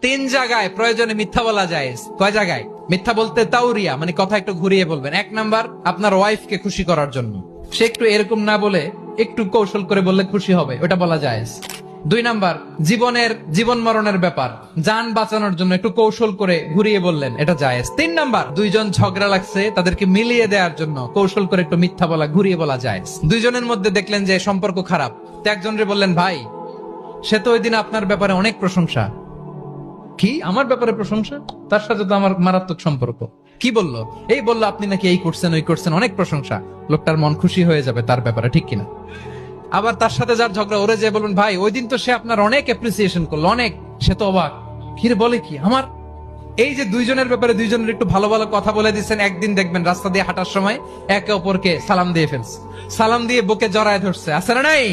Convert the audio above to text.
তিন জায়গায় প্রয়োজনে মিথ্যা বলা যায়। কয় জায়গায় মিথ্যা বলতে? তাউরিয়া, মানে কথা একটু ঘুরিয়ে বলবেন। এক নাম্বার, আপনার ওয়াইফকে খুশি করার জন্য, সে একটু এরকম না বলে একটু কৌশল করে বললে খুশি হবে, ওটা বলা যায়। দুই নাম্বার, জীবন মরণের ব্যাপার, যান বাঁচানোর জন্য একটু কৌশল করে ঘুরিয়ে বললেন, এটা জায়েজ। তিন নাম্বার, দুইজন ঝগড়া লাগছে, তাদেরকে মিলিয়ে দেওয়ার জন্য কৌশল করে একটু মিথ্যা বলা, ঘুরিয়ে বলা জায়েজ। দুইজনের মধ্যে দেখলেন যে সম্পর্ক খারাপ, তো একজনরে বললেন, ভাই সে তো ওই দিন আপনার ব্যাপারে অনেক প্রশংসা। কি আমার ব্যাপারে প্রশংসা? তার সাথে তো আমার মারাত্মক সম্পর্ক। কি বললো? এই বললো আপনি নাকি এই করছেন ওই করছেন, অনেক প্রশংসা। লোকটার মন খুশি হয়ে যাবে তার ব্যাপারে, ঠিক কিনা? আবার তার সাথে যার ঝগড়া, ওরে যে বলুন, ভাই ওই দিন তো সে আপনার অনেক অ্যাপ্রিসিয়েশন করলো, অনেক। সে তো অবাক, কিরে বলে কি আমার? এই যে দুইজনের ব্যাপারে দুইজনের একটু ভালো ভালো কথা বলে দিচ্ছেন, একদিন দেখবেন রাস্তা দিয়ে হাঁটার সময় একে অপরকে সালাম দিয়ে ফেলছে, সালাম দিয়ে বুকে জড়ায় ধরছে, আছে না নাই?